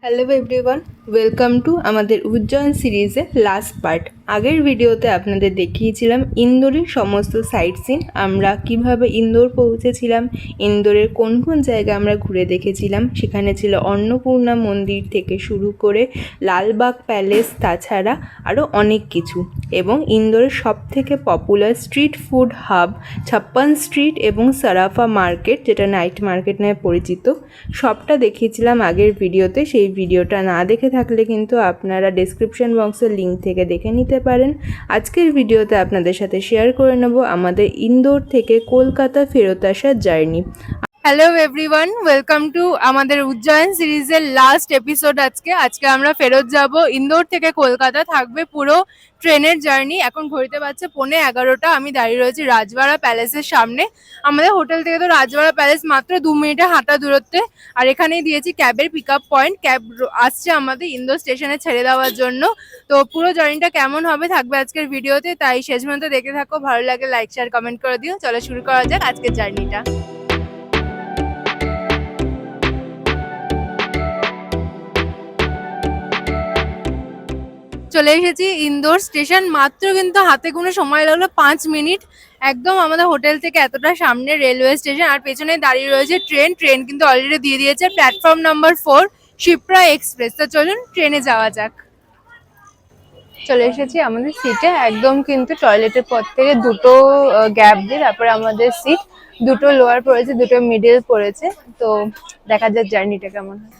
Hello everyone, welcome to আমাদের উজ্জয়ন সিরিজের last part. আগের ভিডিওতে আপনাদের দেখিয়েছিলাম ইন্দোরের সমস্ত সাইট সিন, আমরা কিভাবে ইন্দোর পৌঁছেছিলাম, ইন্দোরের কোন কোন জায়গা আমরা ঘুরে দেখেছিলাম। সেখানে ছিল অন্নপূর্ণা মন্দির থেকে শুরু করে লালবাগ প্যালেস, তাছাড়া আরও অনেক কিছু। এবং ইন্দোরের সবথেকে popular street food hub 56 street এবং সারাফা মার্কেট, যেটা নাইট মার্কেট নামে পরিচিত, সবটা দেখিয়েছিলাম আগের ভিডিওতে। সেই ভিডিওটা না দেখে থাকলে কিন্তু আপনারা ডেসক্রিপশন বক্সের লিঙ্ক থেকে দেখে নিতে পারেন। আজকের ভিডিওতে আপনাদের সাথে শেয়ার করে নেব আমাদের ইন্দোর থেকে কলকাতা ফেরত আসার journey. Hello everyone, welcome to আমাদের উজ্জয়ন সিরিজের লাস্ট এপিসোড। আজকে আমরা ফেরত যাব ইন্দোর থেকে কলকাতা। থাকবে পুরো ট্রেনের জার্নি। এখন ঘড়িতে বাজছে 11:30। আমি দাঁড়িয়ে রয়েছি রাজবাড়া প্যালেসের সামনে। আমাদের হোটেল থেকে তো রাজবাড়া প্যালেস মাত্র 2 মিনিটের হাঁটা দূরত্বে। আর এখানেই দিয়েছি ক্যাবের পিক আপ পয়েন্ট। ক্যাব আসছে আমাদের ইন্দোর স্টেশনে ছেড়ে দেওয়ার জন্য। তো পুরো জার্নিটা কেমন হবে থাকবে আজকের ভিডিওতে, তাই শেষ পর্যন্ত দেখে থাকো। ভালো লাগে লাইক শেয়ার কমেন্ট করে দিও। চলো শুরু করা যাক আজকের জার্নিটা। চলে এসেছি ইন্দোর স্টেশন। মাত্র কিন্তু হাতে গুনে সময় লাগলো 5 মিনিট। একদম আমাদের হোটেল থেকে এতটা সামনে রেলওয়ে স্টেশন, আর পেছনে দাঁড়িয়ে রয়েছে ট্রেন কিন্তু অলরেডি দিয়ে দিয়েছে প্ল্যাটফর্ম নাম্বার 4 শিপ্রা এক্সপ্রেস। তো চলুন ট্রেনে যাওয়া যাক। চলে এসেছি আমাদের সিটে। একদম কিন্তু টয়লেটের পর থেকে দুটো গ্যাপ দিয়ে তারপরে আমাদের সিট, দুটো লোয়ার পড়েছে, দুটো মিডল পড়েছে। তো দেখা যাক জার্নিটা কেমন হয়।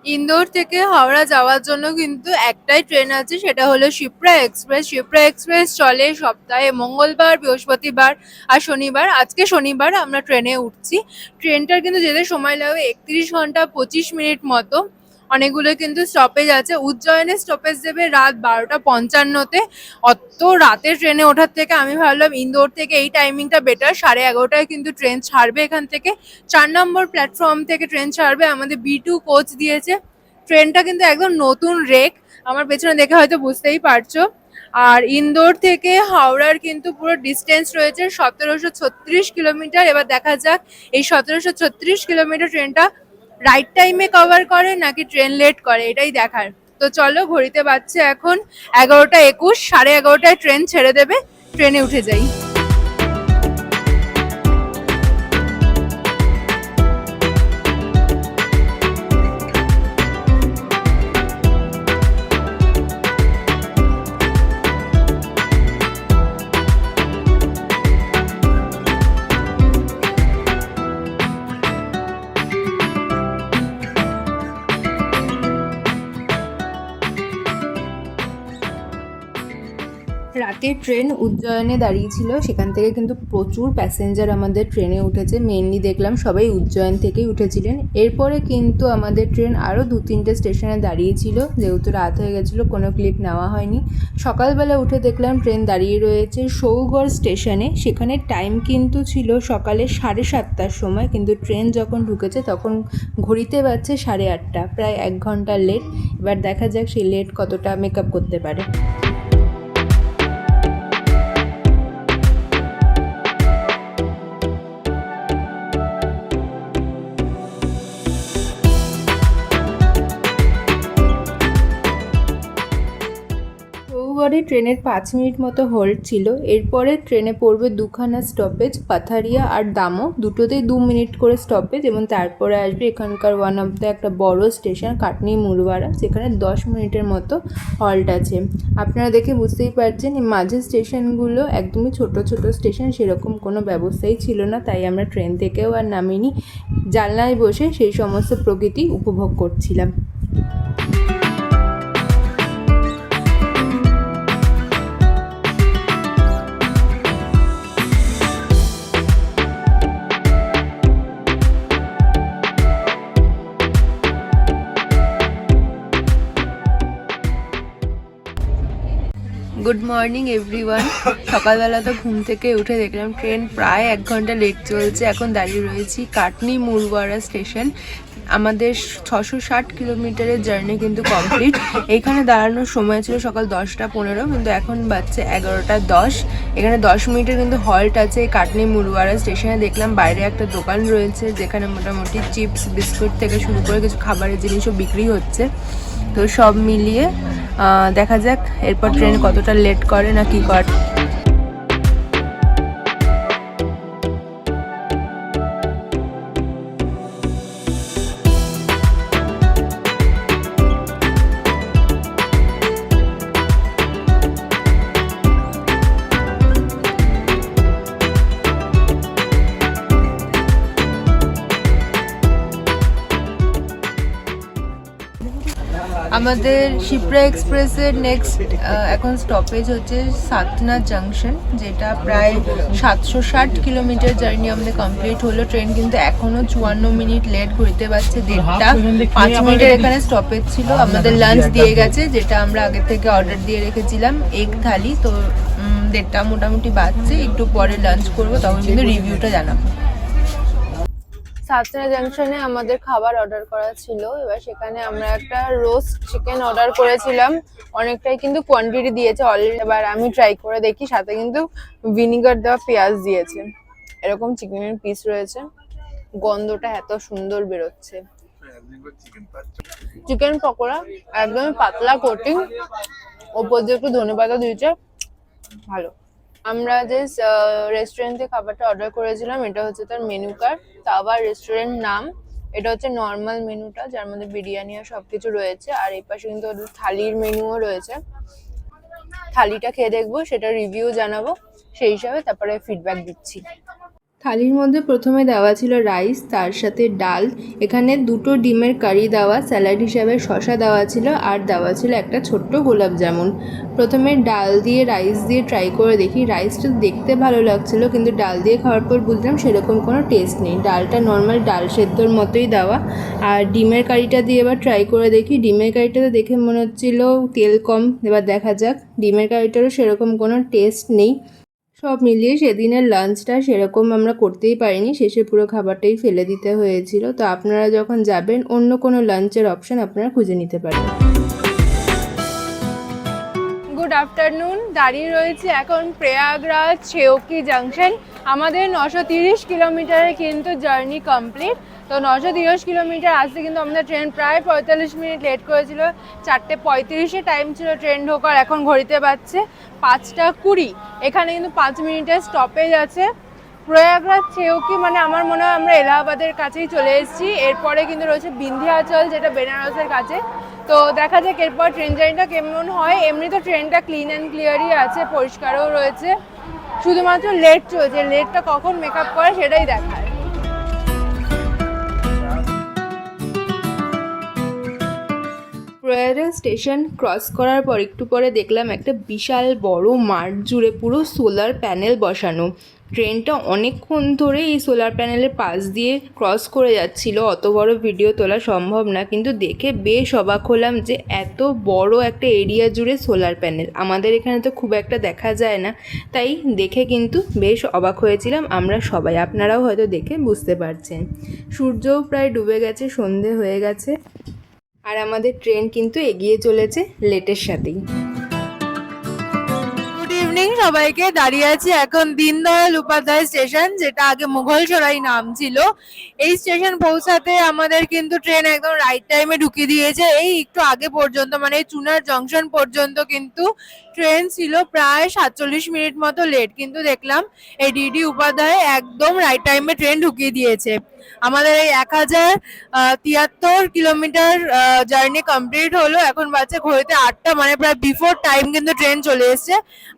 ইন্দোর থেকে হাওড়া যাওয়ার জন্য কিন্তু একটাই ট্রেন আছে, সেটা হলো শিপ্রা এক্সপ্রেস। শিপ্রা এক্সপ্রেস চলে সপ্তাহে মঙ্গলবার, বৃহস্পতিবার আর শনিবার। আজকে শনিবার আমরা ট্রেনে উঠছি। ট্রেনটার কিন্তু যেতে সময় লাগবে 31 ঘন্টা 25 মিনিট মতো। অনেকগুলো কিন্তু স্টপেজ আছে। উজ্জয়নে স্টপেজ দেবে রাত 12:55-তে। অত রাতে ট্রেনে ওঠার থেকে আমি ভাবলাম ইন্দোর থেকে এই টাইমিংটা বেটার। 11:30টায় কিন্তু ট্রেন ছাড়বে এখান থেকে। 4 নম্বর প্ল্যাটফর্ম থেকে ট্রেন ছাড়বে। আমাদের B2 কোচ দিয়েছে। ট্রেনটা কিন্তু একদম নতুন রেক, আমার পেছনে দেখে হয়তো বুঝতেই পারছো। আর ইন্দোর থেকে হাওড়ার কিন্তু পুরো ডিস্টেন্স রয়েছে 1736 কিলোমিটার। এবার দেখা যাক এই 1736 কিলোমিটার ট্রেনটা রাইট টাইমে কভার করে নাকি ট্রেন লেট করে, এটাই দেখার। তো চলো, ঘড়িতে বাজছে এখন 11:21। 11:30টায় ট্রেন ছেড়ে দেবে। ট্রেনে উঠে যাই। রাতের ট্রেন উজ্জয়নে দাঁড়িয়েছিল, সেখান থেকে কিন্তু প্রচুর প্যাসেঞ্জার আমাদের ট্রেনে উঠেছে। মেনলি দেখলাম সবাই উজ্জয়ন থেকেই উঠেছিলেন। এরপরে কিন্তু আমাদের ট্রেন আরও 2-3টে স্টেশনে দাঁড়িয়েছিল, যেহেতু রাত হয়ে গেছিলো কোনো ক্লিপ নেওয়া হয়নি। সকালবেলা উঠে দেখলাম ট্রেন দাঁড়িয়ে রয়েছে সৌগড় স্টেশনে। সেখানে টাইম কিন্তু ছিল সকালে 7:30টার সময়, কিন্তু ট্রেন যখন ঢুকেছে তখন ঘড়িতে বাজছে 8:30, প্রায় 1 ঘন্টা লেট। এবার দেখা যাক সেই লেট কতটা মেকআপ করতে পারে। সৌগড়ে ট্রেনের 5 মিনিট মতো হোল্ড ছিল। এরপরে ট্রেনে পড়বে দুখানা স্টপেজ, পাথারিয়া আর দামো, দুটোতেই 2 মিনিট করে স্টপেজ। এবং তারপরে আসবে এখানকার ওয়ান অফ দ্য একটা বড় স্টেশন কাটনি মুরবাড়া, যেখানে 10 মিনিটের মতো হল্ট আছে। আপনারা দেখে বুঝতেই পারছেন এই মাঝের স্টেশনগুলো একদমই ছোট ছোট স্টেশন, সেরকম কোনো ব্যবস্থাই ছিল না। তাই আমরা ট্রেন থেকেও আর নামিনি, জানলায় বসে সেই সমস্ত প্রকৃতি উপভোগ করছিলাম। Good morning everyone. সকালবেলা তো ঘুম থেকে উঠে দেখলাম ট্রেন প্রায় 1 ঘন্টা লেট চলছে। এখন দাঁড়িয়ে রয়েছি কাটনি মুরবাড়া স্টেশন। আমাদের 660 কিলোমিটারের জার্নি কিন্তু কমপ্লিট। এইখানে দাঁড়ানোর সময় ছিল সকাল 10টা 15, কিন্তু এখন বাজছে 11টা 10। এখানে 10 মিনিটের কিন্তু হল্ট আছে। কাটনি মুরুয়ারা স্টেশনে দেখলাম বাইরে একটা দোকান রয়েছে যেখানে মোটামুটি চিপস বিস্কুট থেকে শুরু করে কিছু খাবারের জিনিসও বিক্রি হচ্ছে। তো সব মিলিয়ে দেখা যাক এরপর ট্রেন কতটা লেট করে না কি করে। আমাদের শিপ্রা এক্সপ্রেসের নেক্সট এখন স্টপেজ হচ্ছে সাতনা জাংশন, যেটা প্রায় 760 কিলোমিটার জার্নি আমাদের কমপ্লিট হলো। ট্রেন কিন্তু এখনও 54 মিনিট লেট, ঘুরতে পারছে 1:30। 5 মিনিটের এখানে স্টপেজ ছিল। আমাদের লাঞ্চ দিয়ে গেছে, যেটা আমরা আগে থেকে অর্ডার দিয়ে রেখেছিলাম, এগ থালি। তো 1:30 মোটামুটি বাজছে, একটু পরে লাঞ্চ করবো, তখন কিন্তু রিভিউটা জানাবো। সাতনা জাংশনে আমাদের খাবার অর্ডার করা ছিল। এবার সেখানে আমরা একটা রোস্ট চিকেন অর্ডার করেছিলাম, অনেকটাই কিন্তু কোয়ান্টিটি দিয়েছে অলরেডি। এবার আমি ট্রাই করে দেখি, সাথে কিন্তু ভিনিগার দেওয়া পেঁয়াজ দিয়েছে। এরকম চিকেনের পিস রয়েছে, গন্ধটা এত সুন্দর বেরোচ্ছে। চিকেন পকোড়া একদমই পাতলা কোটিং, ওপর দিয়ে একটু ধনেপাতা দিয়েছে, ভালো। আমরা যে রেস্টুরেন্টে খাবারটা অর্ডার করেছিলাম, এটা হচ্ছে তার মেনু কার্ড, তাওয়া রেস্টুরেন্ট নাম। এটা হচ্ছে নর্মাল মেনুটা, যার মধ্যে বিরিয়ানি আর সবকিছু রয়েছে। আর এই পাশে কিন্তু ওদের থালির মেনুও রয়েছে। থালিটা খেয়ে দেখবো, সেটা রিভিউ জানাবো, সেই হিসাবে তারপরে ফিডব্যাক দিচ্ছি। থালির মধ্যে প্রথমে দেওয়া ছিল রাইস, তার সাথে ডাল, এখানে 2টো ডিমের কারি দেওয়া, স্যালাড হিসাবে শসা দেওয়া ছিল, আর দেওয়া ছিল একটা ছোট্ট গোলাপ জামুন। প্রথমে ডাল দিয়ে রাইস দিয়ে ট্রাই করে দেখি। রাইসটা দেখতে ভালো লাগছিল, কিন্তু ডাল দিয়ে খাওয়ার পর বুঝলাম সেরকম কোনো টেস্ট নেই। ডালটা নর্মাল ডাল সেদ্ধর মতোই দেওয়া। আর ডিমের কারিটা দিয়ে এবার ট্রাই করে দেখি। ডিমের কারিটাতে দেখে মনে হচ্ছিল তেল কম, এবার দেখা যাক। ডিমের কারিটারও সেরকম কোনো টেস্ট নেই। সব মিলিয়ে সেদিনের লাঞ্চটা সেরকম আমরা করতেই পারিনি, শেষে পুরো খাবারটাই ফেলে দিতে হয়েছিল। তো আপনারা যখন যাবেন অন্য কোনো লাঞ্চের অপশন আপনারা খুঁজে নিতে পারেন। গুড আফটারনুন, দাঁড়িয়ে রয়েছে এখন প্রয়াগরাজ ছেওকি জাংশন। আমাদের 930 কিলোমিটারের কিন্তু জার্নি কমপ্লিট। তো 930 কিলোমিটার আসতে কিন্তু আমাদের ট্রেন প্রায় 45 মিনিট লেট করেছিল। 4:35 টাইম ছিল ট্রেন ঢোকার, এখন ঘড়িতে বাজছে 5:20। এখানে কিন্তু 5 মিনিটের স্টপেজ আছে। প্রয়াগরাজ ছেওকি মানে আমার মনে হয় আমরা এলাহাবাদের কাছেই চলে এসেছি। এরপরে কিন্তু রয়েছে বিন্ধ্যাচল, যেটা বেনারসের কাছে। তো দেখা যাক এরপর ট্রেন জার্নিটা কেমন হয়। এমনি তো ট্রেনটা ক্লিন অ্যান্ড ক্লিয়ারই আছে, পরিষ্কারও রয়েছে, শুধুমাত্র লেট চলছে। লেটটা কখন মেকআপ করে সেটাই দেখায়। প্রয়াগরাজ স্টেশন ক্রস করার পর একটু পরে দেখলাম একটা বিশাল বড় মাঠ জুড়ে পুরো সোলার প্যানেল বসানো। ট্রেনটা অনেকক্ষণ ধরে এই সোলার প্যানেলের পাশ দিয়ে ক্রস করে যাচ্ছিল। অত বড় ভিডিও তোলা সম্ভব না, কিন্তু দেখে বেশ অবাক হলাম যে এত বড় একটা এরিয়া জুড়ে সোলার প্যানেল। আমাদের এখানে তো খুব একটা দেখা যায় না, তাই দেখে কিন্তু বেশ অবাক হয়েছিলাম আমরা সবাই। আপনারাও হয়তো দেখে বুঝতে পারছেন। সূর্যও প্রায় ডুবে গেছে, সন্ধে হয়ে গেছে, আর আমাদের ট্রেন কিন্তু এগিয়ে চলেছে লেটের সাথেই। গুড ইভিনিং সবাইকে। দাঁড়িয়ে আছি এখন দীনদয়াল উপাধ্যায় স্টেশন, যেটা আগে মুঘলসরাই নাম ছিল। এই স্টেশন পৌঁছাতে আমাদের কিন্তু ট্রেন একদম রাইট টাইমে ঢুকিয়ে দিয়েছে। এই একটু আগে পর্যন্ত মানে চুনার জংশন পর্যন্ত কিন্তু ট্রেন ছিল প্রায় 47 মিনিট মতো লেট, কিন্তু দেখলাম এই ডিডি উপাধ্যায় একদম রাইট টাইমে ট্রেন ঢুকিয়ে দিয়েছে। আমাদের এই 1073 কিলোমিটার জার্নি কমপ্লিট হলো। এখন বাজছে ঘড়িতে 8টা, মানে প্রায় বিফোর টাইম কিন্তু ট্রেন চলে এসছে।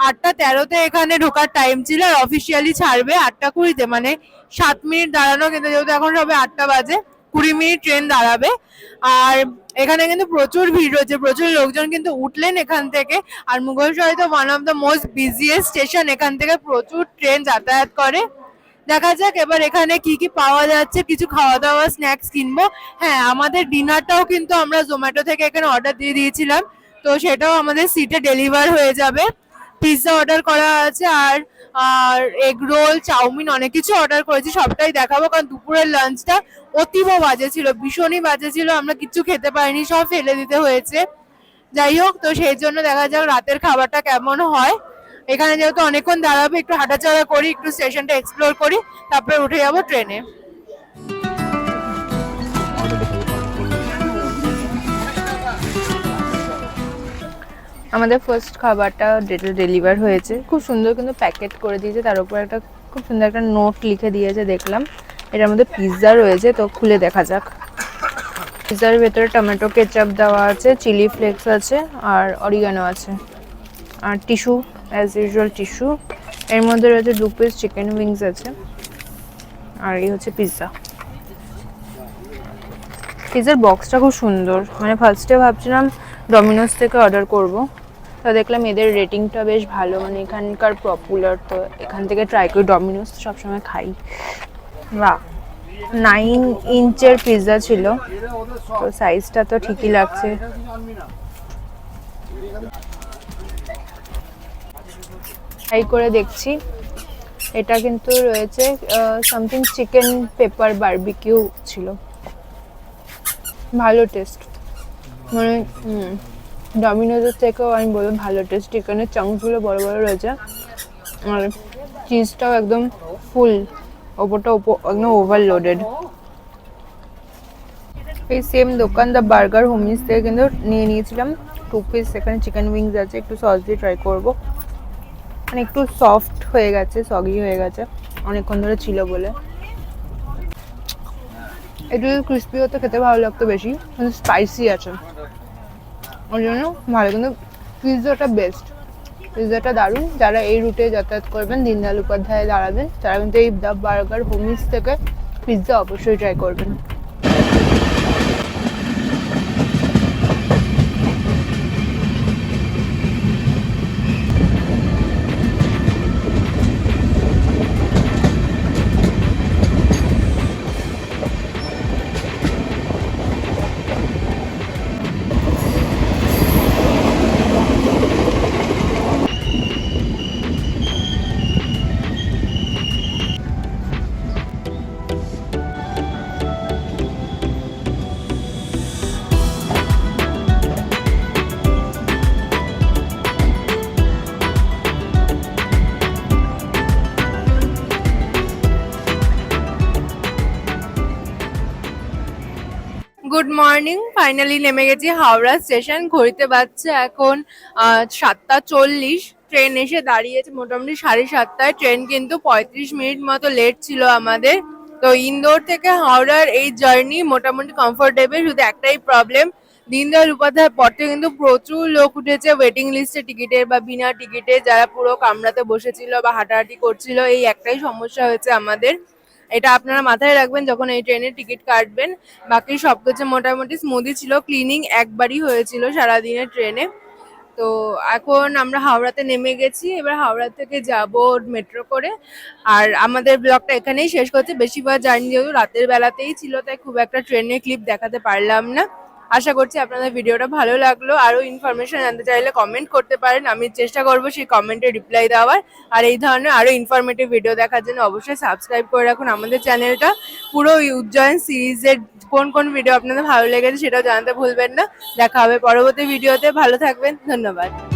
8:13 এখানে ঢোকার টাইম ছিল, আর অফিসিয়ালি ছাড়বে 8:20, মানে 7 মিনিট দাঁড়ানো, কিন্তু যেহেতু এখন সবে 8টা বাজে, 20 মিনিট ট্রেন দাঁড়াবে। আর এখানে কিন্তু প্রচুর ভিড় রয়েছে, প্রচুর লোকজন কিন্তু উঠলেন এখান থেকে। আর মুঘলসরাই তো one of the most busiest station, এখান থেকে প্রচুর ট্রেন যাতায়াত করে। দেখা যাক এবার এখানে কি কি পাওয়া যাচ্ছে, কিছু খাওয়া দাওয়া স্ন্যাক্স কিনবো। হ্যাঁ, আমাদের ডিনারটাও কিন্তু আমরা জোম্যাটো থেকে এখানে অর্ডার দিয়ে দিয়েছিলাম, তো সেটাও আমাদের সিটে ডেলিভার হয়ে যাবে। পিৎজা অর্ডার করা আছে, আর এগ রোল, চাউমিন, অনেক কিছু অর্ডার করেছি। সবটাই দেখাবো, কারণ দুপুরের লাঞ্চটা অতীব বাজে ছিল, ভীষণই বাজে ছিল। আমরা কিচ্ছু খেতে পারিনি, সব ফেলে দিতে হয়েছে। যাই হোক, তো সেই জন্য দেখা যাক রাতের খাবারটা কেমন হয়। এখানে যেহেতু অনেকক্ষণ দাঁড়াবো, একটু হাঁটাচলা করি, একটু স্টেশনটা এক্সপ্লোর করি, তারপরে উঠে যাবো ট্রেনে। আমাদের ফার্স্ট খাবারটা ডেলিভার হয়েছে, খুব সুন্দর কিন্তু প্যাকেট করে দিয়েছে, তার উপর একটা খুব সুন্দর একটা নোট লিখে দিয়েছে দেখলাম। এটার মধ্যে পিৎজা রয়েছে, তো খুলে দেখা যাক। পিৎজার ভেতরে টমেটো কেচাপ দেওয়া আছে, চিলি ফ্লেক্স আছে, আর অরিগানো আছে, আর টিস্যু, অ্যাজ ইউজুয়াল টিস্যু। এর মধ্যে রয়েছে 2 পিস চিকেন উইংস আছে, আর এই হচ্ছে পিৎজা। পিৎজার বক্সটা খুব সুন্দর, মানে ফার্স্টে ভাবছিলাম ডমিনোস থেকে অর্ডার করব, তো দেখলাম এদের রেটিংটা বেশ ভালো, মানে এখানকার পপুলার, তো এখান থেকে ট্রাই করি। ডমিনোস সবসময় খাই। বাহ, 9 ইঞ্চের পিৎজা ছিল, তো সাইজটা তো ঠিকই লাগছে। ট্রাই করে দেখছি। এটা কিন্তু রয়েছে সামথিং চিকেন পেপার বারবিকিউ ছিল, ভালো টেস্ট, মানে ডমিনোজের থেকেও আমি বলবো ভালো টেস্ট। চিকেনের চাংসগুলো বড় বড় রয়েছে, আর চিজটাও একদম ফুল, ওপরটা একদম ওভারলোডেড। এই সেম দোকান দ্য বার্গার হোমিস থেকে কিন্তু নিয়ে নিয়েছিলাম 2 পিস। এখানে চিকেন উইংস আছে, একটু সস দিয়ে ট্রাই করবো। মানে একটু সফট হয়ে গেছে, সগি হয়ে গেছে, অনেকক্ষণ ধরে ছিল বলে। একটু ক্রিস্পি হতে খেতে ভালো লাগতো বেশি, কিন্তু স্পাইসি আছে ওই জন্য ভালো। কিন্তু পিৎজাটা বেস্ট, পিৎজাটা দারুণ। যারা এই রুটে যাতায়াত করবেন, দীনদয়াল উপাধ্যায়ে দাঁড়াবেন, তারা কিন্তু এই দ্য বার্গার হোমিস থেকে পিৎজা অবশ্যই ট্রাই করবেন। গুড মর্নিং, ফাইনালি নেমে গেছি হাওড়া স্টেশন। ঘড়িতে বাজছে এখন 7:40। ট্রেন এসে দাঁড়িয়েছে মোটামুটি 7:30টায়। ট্রেন কিন্তু 35 মিনিট মতো লেট ছিল আমাদের। তো ইন্দোর থেকে হাওড়ার এই জার্নি মোটামুটি কমফোর্টেবল, শুধু একটাই প্রবলেম, দীনদয়াল উপাধ্যায়ের পর থেকে কিন্তু প্রচুর লোক উঠেছে ওয়েটিং লিস্টে টিকিটের বা বিনা টিকিটে, যারা পুরো কামরাতে বসেছিল বা হাঁটাহাঁটি করছিল। এই একটাই সমস্যা হয়েছে আমাদের, এটা আপনারা মাথায় রাখবেন যখন এই ট্রেনের টিকিট কাটবেন। বাকি সবকিছু মোটামুটি স্মুদি ছিল, ক্লিনিং একবারই হয়েছিল সারাদিনের ট্রেনে। তো এখন আমরা হাওড়াতে নেমে গেছি, এবার হাওড়া থেকে যাব মেট্রো করে। আর আমাদের ব্লগটা এখানেই শেষ করছি। বেশিরভাগ জার্নি যেহেতু রাতের বেলাতেই ছিল, তাই খুব একটা ট্রেনের ক্লিপ দেখাতে পারলাম না। আশা করছি আপনাদের ভিডিওটা ভালো লাগলো। আরো ইনফরমেশন জানতে চাইলে কমেন্ট করতে পারেন, আমি চেষ্টা করবো সেই কমেন্টে রিপ্লাই দেওয়ার। আর এই ধরনের আরো ইনফরমেটিভ ভিডিও দেখার জন্য অবশ্যই সাবস্ক্রাইব করে রাখুন আমাদের চ্যানেলটা। পুরো উজ্জয়ন সিরিজের কোন কোন ভিডিও আপনাদের ভালো লেগেছে সেটাও জানাতে ভুলবেন না। দেখা হবে পরবর্তী ভিডিওতে, ভালো থাকবেন, ধন্যবাদ।